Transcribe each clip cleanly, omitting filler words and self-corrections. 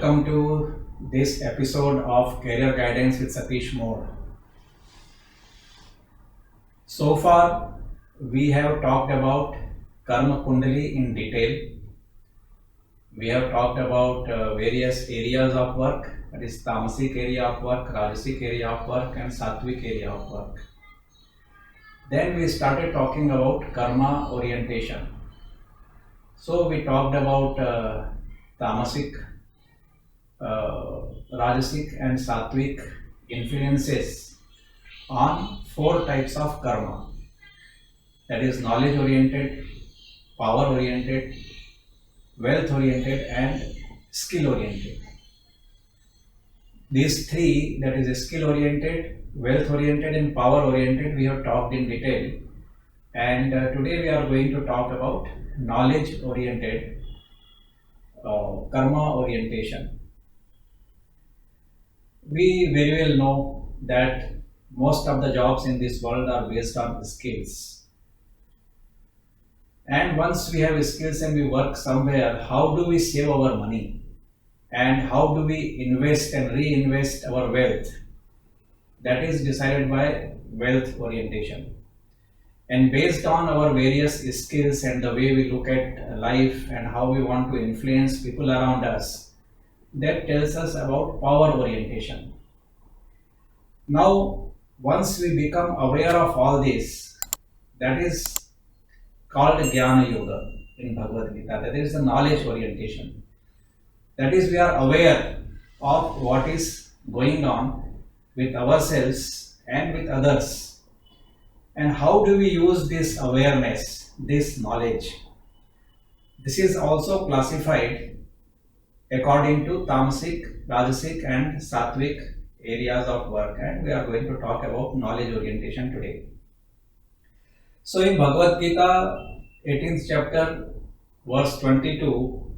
Welcome to this episode of Career Guidance with Satish Moore. So far, we have talked about Karma Kundali in detail. We have talked about various areas of work, that is Tamasic area of work, Rajasic area of work, and Sattvic area of work. Then we started talking about Karma orientation. So we talked about Tamasic, Rajasic and Sattvic influences on four types of karma, that is knowledge oriented, power oriented, wealth oriented and skill oriented. These three, that is skill oriented, wealth oriented and power oriented, we have talked in detail, and today we are going to talk about knowledge oriented karma orientation. We very well know that most of the jobs in this world are based on skills. And once we have skills and we work somewhere, how do we save our money? And how do we invest and reinvest our wealth? That is decided by wealth orientation. And based on our various skills and the way we look at life and how we want to influence people around us, that tells us about power orientation. Now, once we become aware of all this, that is called Jnana Yoga in Bhagavad Gita, that is the knowledge orientation. That is, we are aware of what is going on with ourselves and with others. And how do we use this awareness, this knowledge? This is also classified according to Tamasic, Rajasic and Sattvic areas of work, and we are going to talk about knowledge orientation today. So in Bhagavad Gita, 18th chapter, verse 22,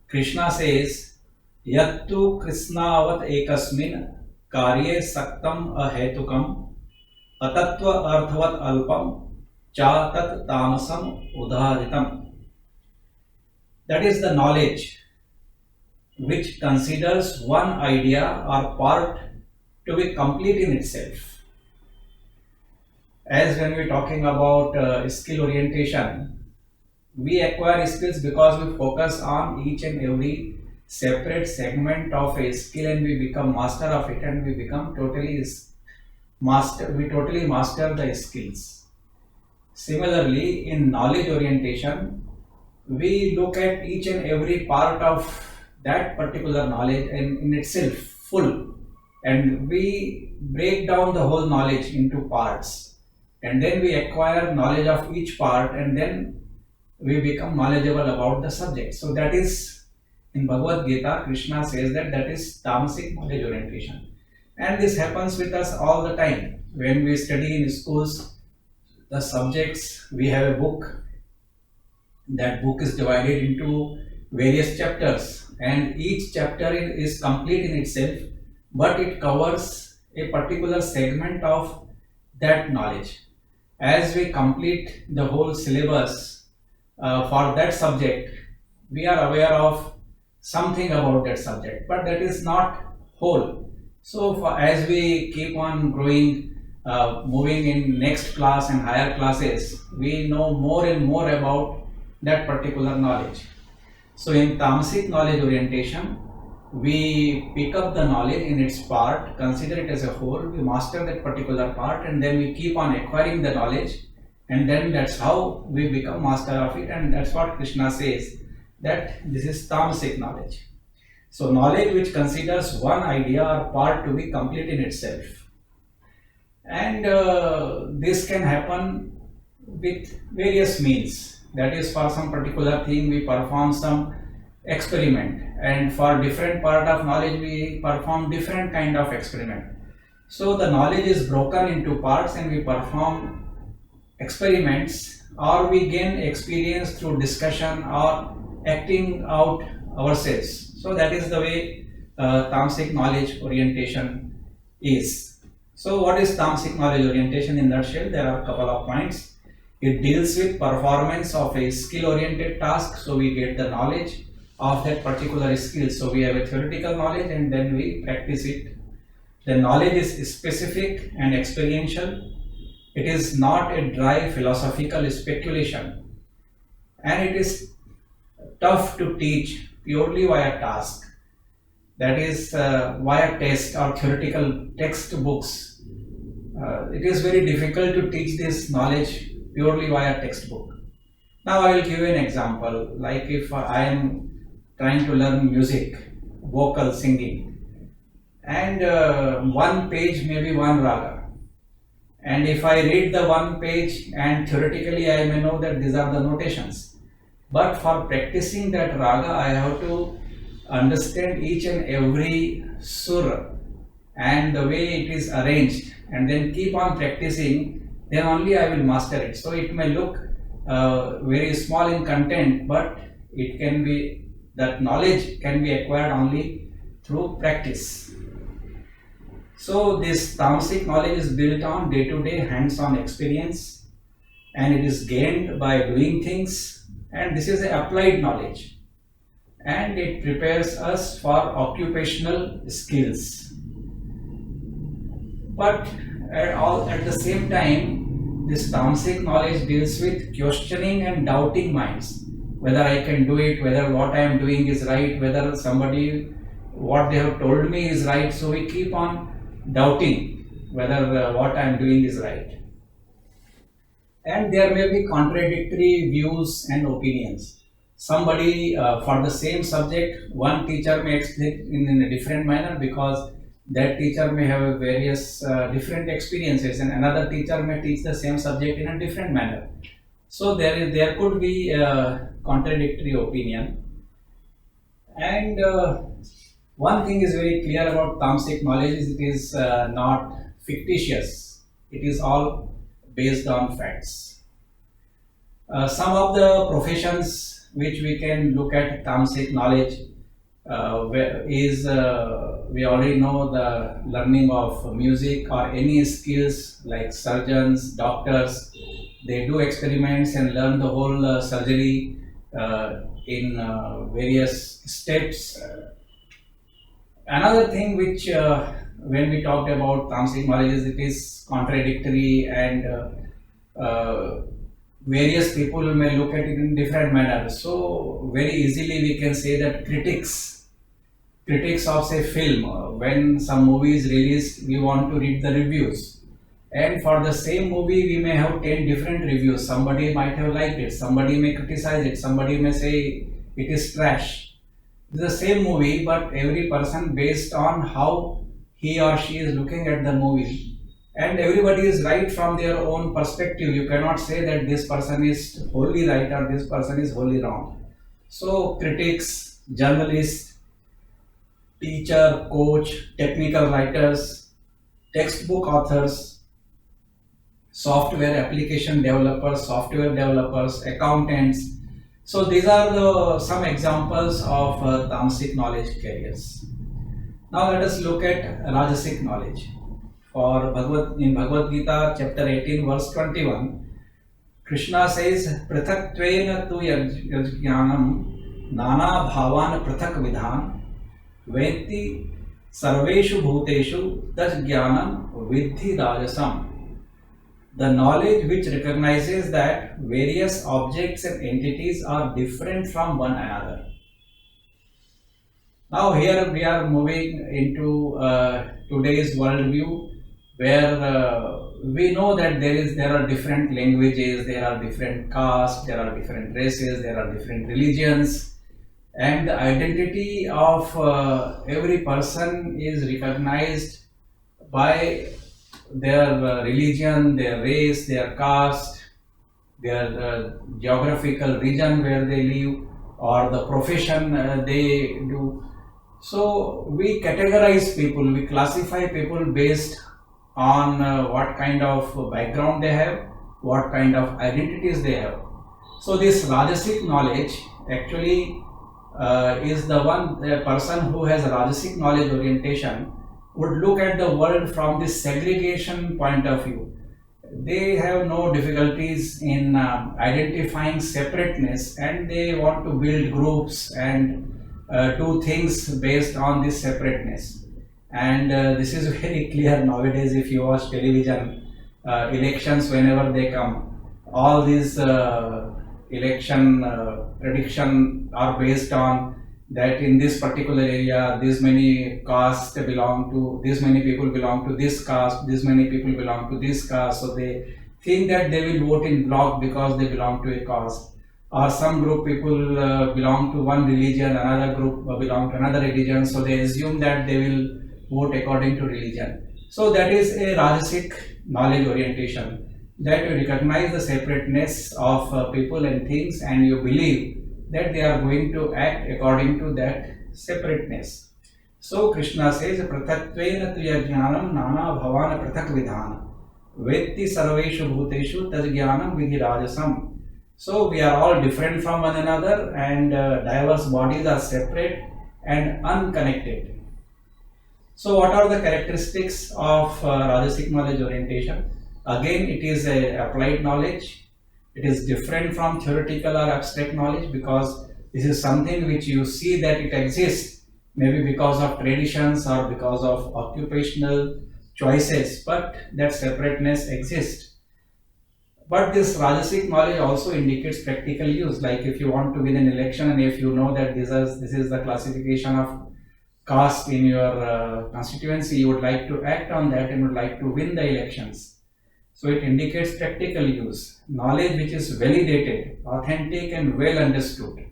Krishna says, Yattu Krishnavat ekasmin karye saktam ahetukam atattva arthavat alpam cha tat tamasam udharitam. That is the knowledge which considers one idea or part to be complete in itself. As when we are talking about skill orientation, we acquire skills because we focus on each and every separate segment of a skill and we become master of it, and we become totally master the skills. Similarly, in knowledge orientation, we look at each and every part of that particular knowledge and in itself full, and we break down the whole knowledge into parts, and then we acquire knowledge of each part, and then we become knowledgeable about the subject. So that is, in Bhagavad Gita, Krishna says that is Tamasic knowledge orientation. And this happens with us all the time. When we study in schools, the subjects, we have a book. That book is divided into various chapters, and each chapter is complete in itself, but it covers a particular segment of that knowledge. As we complete the whole syllabus for that subject, we are aware of something about that subject, but that is not whole. So as we keep on growing, moving in next class and higher classes, we know more and more about that particular knowledge. So in Tamasic knowledge orientation, we pick up the knowledge in its part, consider it as a whole, we master that particular part, and then we keep on acquiring the knowledge, and then that's how we become master of it, and that's what Krishna says, that this is Tamasic knowledge. So knowledge which considers one idea or part to be complete in itself. And this can happen with various means. That is, for some particular thing we perform some experiment, and for different part of knowledge we perform different kind of experiment. So the knowledge is broken into parts and we perform experiments, or we gain experience through discussion or acting out ourselves. So that is the way Tamasic knowledge orientation is. So what is Tamasic knowledge orientation in nutshell? There are a couple of points. It deals with performance of a skill oriented task, so we get the knowledge, of that particular skill. So we have a theoretical knowledge and then we practice it. The knowledge is specific and experiential. It is not a dry philosophical speculation, and it is tough to teach purely via task. That is via test or theoretical textbooks. It is very difficult to teach this knowledge purely via textbook. Now I will give you an example. Like if I am trying to learn music, vocal singing, and one page may be one raga. And if I read the one page and theoretically I may know that these are the notations. But for practicing that raga, I have to understand each and every sur and the way it is arranged, and then keep on practicing, then only I will master it. So it may look very small in content, but it can be, that knowledge can be acquired only through practice. So this tamasic knowledge is built on day-to-day hands-on experience, and it is gained by doing things, and this is a applied knowledge, and it prepares us for occupational skills. But at the same time, this tamasic knowledge deals with questioning and doubting minds, whether I can do it, whether what I am doing is right, whether somebody, what they have told me is right. So we keep on doubting whether what I am doing is right. And there may be contradictory views and opinions. Somebody for the same subject, one teacher may explain in a different manner because that teacher may have various different experiences, and another teacher may teach the same subject in a different manner. So there could be a contradictory opinion. And one thing is very clear about tamasic knowledge is it is not fictitious. It is all based on facts. Some of the professions which we can look at tamasic knowledge is we already know the learning of music or any skills like surgeons, doctors. They do experiments and learn the whole surgery in various steps. Another thing which when we talked about tamasic knowledge is it is contradictory, and various people may look at it in different manner. So very easily we can say that critics of say film, when some movie is released, we want to read the reviews, and for the same movie we may have 10 different reviews. Somebody might have liked it, somebody may criticize it, somebody may say it is trash. It's the same movie, but every person based on how he or she is looking at the movie, and everybody is right from their own perspective. You cannot say that this person is wholly right or this person is wholly wrong. So critics, journalists, teacher, coach, technical writers, textbook authors, software application developers, software developers, accountants. So these are some examples of tamasic knowledge carriers. Now let us look at rajasic knowledge. In Bhagavad Gita, chapter 18, verse 21, Krishna says, "Prithaktvena tu yajnanam nana bhavan prithak vidhan venti sarveshu bhuteshu taj jnanam vidhi rajasam." The knowledge which recognizes that various objects and entities are different from one another. Now here we are moving into today's worldview, where we know that there are different languages, there are different castes, there are different races, there are different religions, and the identity of every person is recognized by their religion, their race, their caste, their geographical region where they live, or the profession they do. So we categorize people, we classify people based on what kind of background they have, what kind of identities they have. So this rajasic knowledge actually is the person who has a rajasic knowledge orientation would look at the world from this segregation point of view. They have no difficulties in identifying separateness, and they want to build groups and two things based on this separateness. And this is very clear nowadays if you watch television, elections whenever they come, all these election prediction are based on that in this particular area, this many castes belong to, this many people belong to this caste, this many people belong to this caste. So they think that they will vote in block because they belong to a caste. Or some group people belong to one religion, another group belong to another religion. So they assume that they will vote according to religion. So that is a Rajasic knowledge orientation, that you recognize the separateness of people and things, and you believe that they are going to act according to that separateness. So Krishna says, Prathaktvena tuya jnanam nana bhavana prathak vidhana vetti sarveshu bhuteshu taj jnanam vidhi rajasam. So we are all different from one another, and diverse bodies are separate and unconnected. So what are the characteristics of Rajasic knowledge orientation? Again, it is a applied knowledge. It is different from theoretical or abstract knowledge because this is something which you see that it exists, maybe because of traditions or because of occupational choices, but that separateness exists. But this Rajasic knowledge also indicates practical use, like if you want to win an election and if you know that this is the classification of caste in your constituency, you would like to act on that and would like to win the elections. So it indicates practical use, knowledge which is validated, authentic and well understood.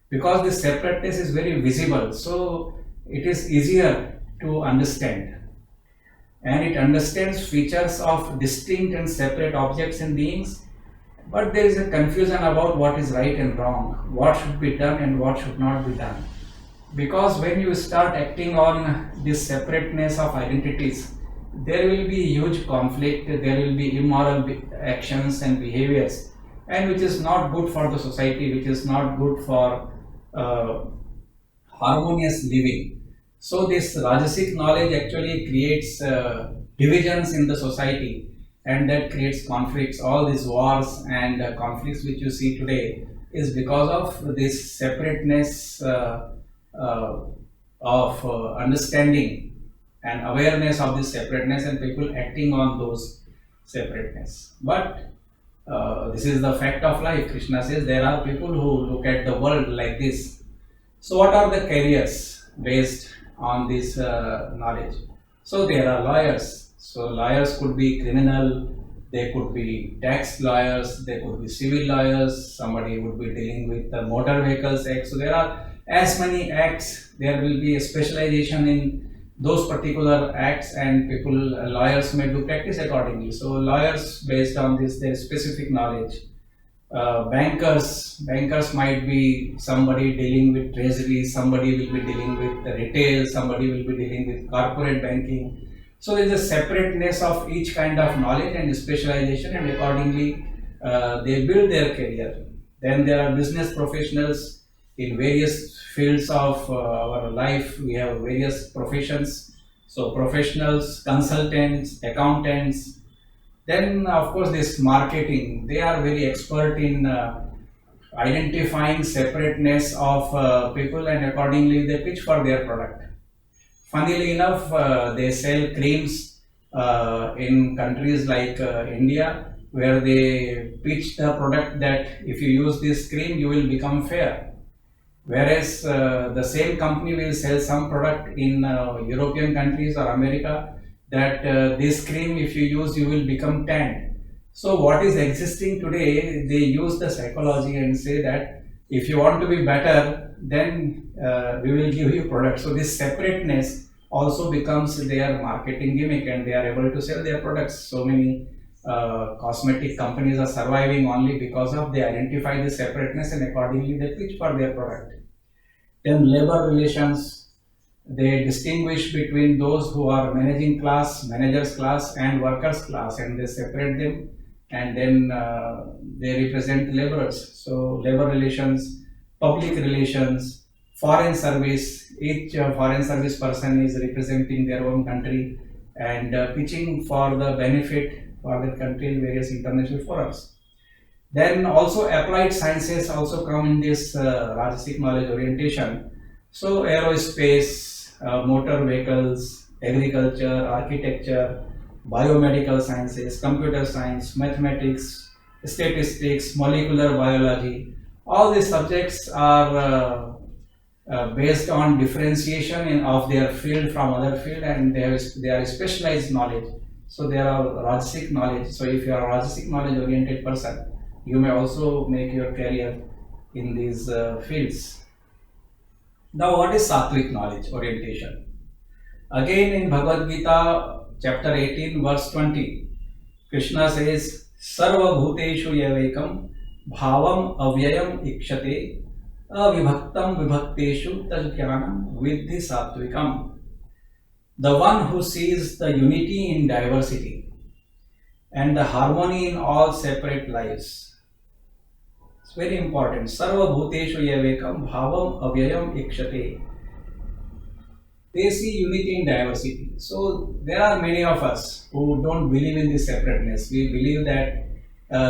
Because this separateness is very visible, so it is easier to understand. And it understands features of distinct and separate objects and beings, but there is a confusion about what is right and wrong, what should be done and what should not be done. Because when you start acting on this separateness of identities, there will be huge conflict, there will be immoral actions and behaviors, and which is not good for the society, which is not good for harmonious living. So this Rajasic knowledge actually creates divisions in the society, and that creates conflicts. All these wars and conflicts which you see today is because of this separateness of understanding and awareness of this separateness and people acting on those separateness. But this is the fact of life. Krishna says there are people who look at the world like this. So what are the careers based on this knowledge? So there are lawyers. So lawyers could be criminal, they could be tax lawyers, they could be civil lawyers, somebody would be dealing with the motor vehicles act. So there are as many acts, there will be a specialization in those particular acts, and people, lawyers may do practice accordingly. So lawyers based on this, their specific knowledge. Bankers might be somebody dealing with treasury, somebody will be dealing with the retail, somebody will be dealing with corporate banking. So there is a separateness of each kind of knowledge and specialization, and accordingly they build their career. Then there are business professionals in various fields of our life. We have various professions. So professionals, consultants, accountants. Then of course this marketing, they are very expert in identifying separateness of people, and accordingly they pitch for their product. Funnily enough, they sell creams in countries like India, where they pitch the product that if you use this cream, you will become fair. Whereas the same company will sell some product in European countries or America that this cream, if you use, you will become tanned. So what is existing today, they use the psychology and say that if you want to be better, then we will give you products. So this separateness also becomes their marketing gimmick, and they are able to sell their products. So many cosmetic companies are surviving only because of they identify the separateness and accordingly they pitch for their product. Then labor relations, they distinguish between those who are managing class, managers class and workers class, and they separate them, and then they represent laborers. So labor relations, public relations, foreign service, each foreign service person is representing their own country and pitching for the benefit for their country in various international forums. Then also applied sciences also come in this Rajasic knowledge orientation. So aerospace, motor vehicles, agriculture, architecture, biomedical sciences, computer science, mathematics, statistics, molecular biology, all these subjects are based on differentiation of their field from other field, and they are specialized knowledge. So they are Rajasic knowledge. So if you are a Rajasic knowledge oriented person, you may also make your career in these fields. Now, what is Sattvic knowledge orientation? Again, in Bhagavad Gita, chapter 18, verse 20, Krishna says, Sarva Bhuteshu Yavekam Bhavam Avyayam Ikshate Avibhaktam Vibhakteshu Tajjnanam Vidhi Sattvikam. The one who sees the unity in diversity and the harmony in all separate lives. It's very important. Sarva Bhuteshu Yavekam Bhavam Avyayam Ikshate. They see unity in diversity. So there are many of us who don't believe in this separateness. We believe that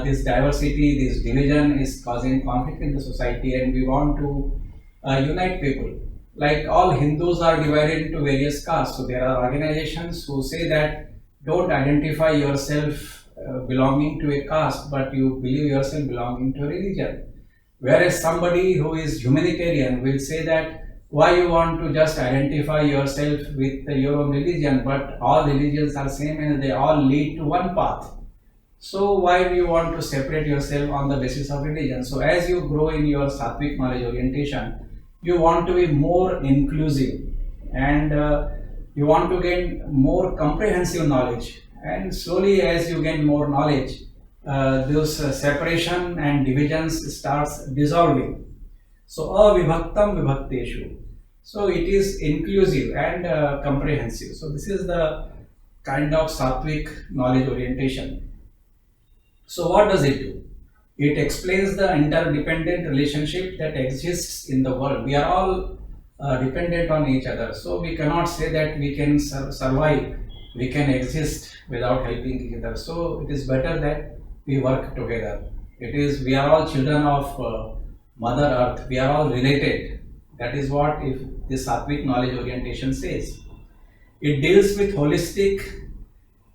this diversity, this division is causing conflict in the society, and we want to unite people. Like all Hindus are divided into various castes. So there are organizations who say that don't identify yourself belonging to a caste, but you believe yourself belonging to a religion. Whereas somebody who is humanitarian will say that why you want to just identify yourself with your own religion, but all religions are same and they all lead to one path. So why do you want to separate yourself on the basis of religion? So as you grow in your Sattvic knowledge orientation, you want to be more inclusive, and you want to gain more comprehensive knowledge. And slowly as you gain more knowledge, those separation and divisions starts dissolving. So avibhaktam vibhakteshu. So it is inclusive and comprehensive. So this is the kind of Sattvic knowledge orientation. So what does it do? It explains the interdependent relationship that exists in the world. We are all dependent on each other. So we cannot say that we can survive, we can exist without helping each other. So it is better that we work together. We are all children of Mother Earth. We are all related. That is what if this Sattvic knowledge orientation says. It deals with holistic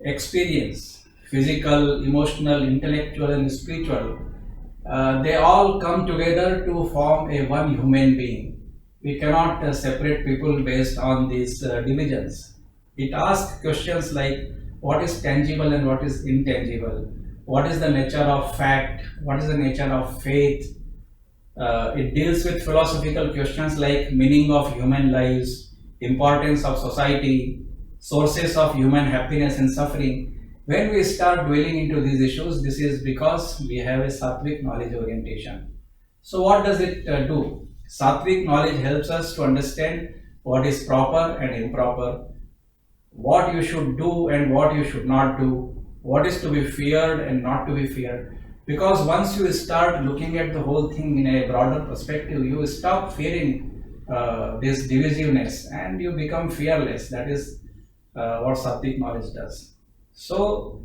experience, physical, emotional, intellectual, and spiritual. They all come together to form a one human being. We cannot separate people based on these divisions. It asks questions like what is tangible and what is intangible, what is the nature of fact, what is the nature of faith. It deals with philosophical questions like meaning of human lives, importance of society, sources of human happiness and suffering. When we start dwelling into these issues, this is because we have a Sattvic knowledge orientation. So what does it do? Sattvic knowledge helps us to understand what is proper and improper, what you should do and what you should not do, what is to be feared and not to be feared. Because once you start looking at the whole thing in a broader perspective, you stop fearing this divisiveness and you become fearless. That is what Sattvic knowledge does. So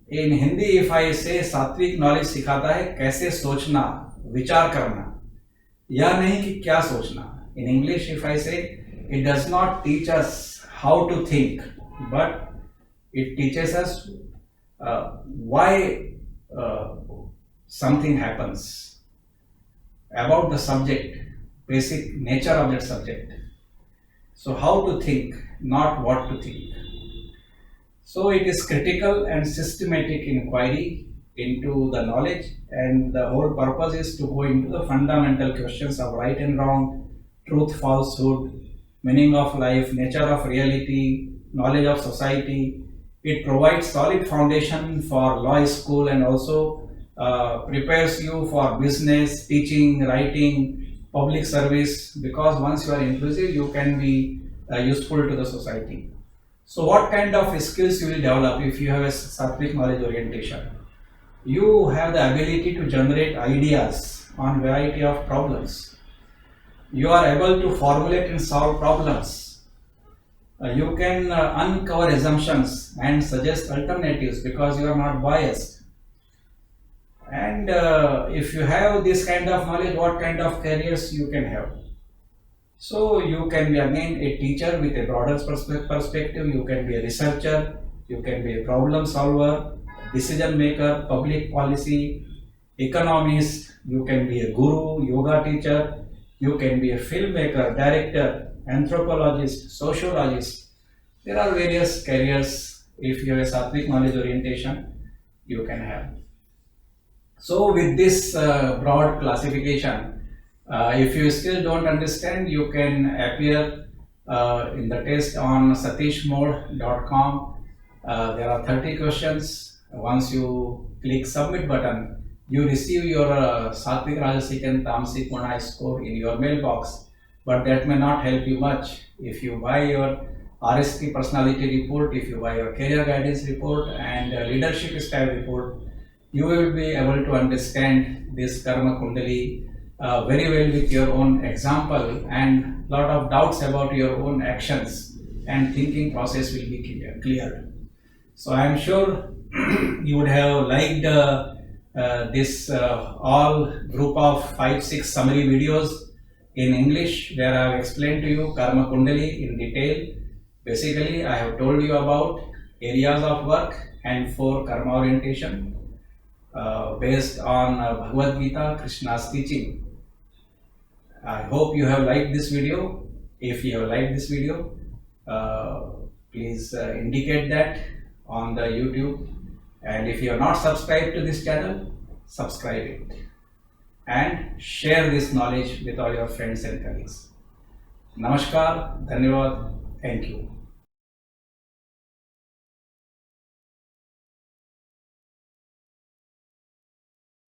in Hindi, if I say Sattvic knowledge सिखाता है कैसे सोचना, विचार करना, या नहीं कि क्या सोचना. In English, if I say, it does not teach us how to think, but it teaches us why something happens, about the subject, basic nature of that subject. So how to think, not what to think. So it is critical and systematic inquiry into the knowledge, and the whole purpose is to go into the fundamental questions of right and wrong, truth, falsehood, meaning of life, nature of reality, knowledge of society. It provides solid foundation for law school and also prepares you for business, teaching, writing, public service, because once you are inclusive, you can be useful to the society. So what kind of skills you will develop if you have a Sattvic knowledge orientation? You have the ability to generate ideas on variety of problems. You are able to formulate and solve problems. You can uncover assumptions and suggest alternatives because you are not biased. And if you have this kind of knowledge, what kind of careers you can have? So you can be again a teacher with a broader perspective, you can be a researcher, you can be a problem solver, decision maker, public policy, economist, you can be a guru, yoga teacher, you can be a filmmaker, director, anthropologist, sociologist. There are various careers if you have a Sattvic knowledge orientation you can have. So with this broad classification, if you still don't understand, you can appear in the test on satishmode.com. There are 30 questions. Once you click submit button, you receive your Sattvic, Rajasic and Tamasic Guna score in your mailbox. But that may not help you much. If you buy your RST Personality Report, if you buy your Career Guidance Report and Leadership Style Report, you will be able to understand this Karma Kundali very well with your own example, and lot of doubts about your own actions and thinking process will be clear. So I am sure you would have liked this all group of 5-6 summary videos in English where I have explained to you Karma Kundali in detail. Basically, I have told you about areas of work and 4 karma orientation based on Bhagavad Gita, Krishna's teaching. I hope you have liked this video. If you have liked this video, please indicate that on the YouTube. And if you are not subscribed to this channel, subscribe it. And share this knowledge with all your friends and colleagues. Namaskar, Dhanyavad, thank you.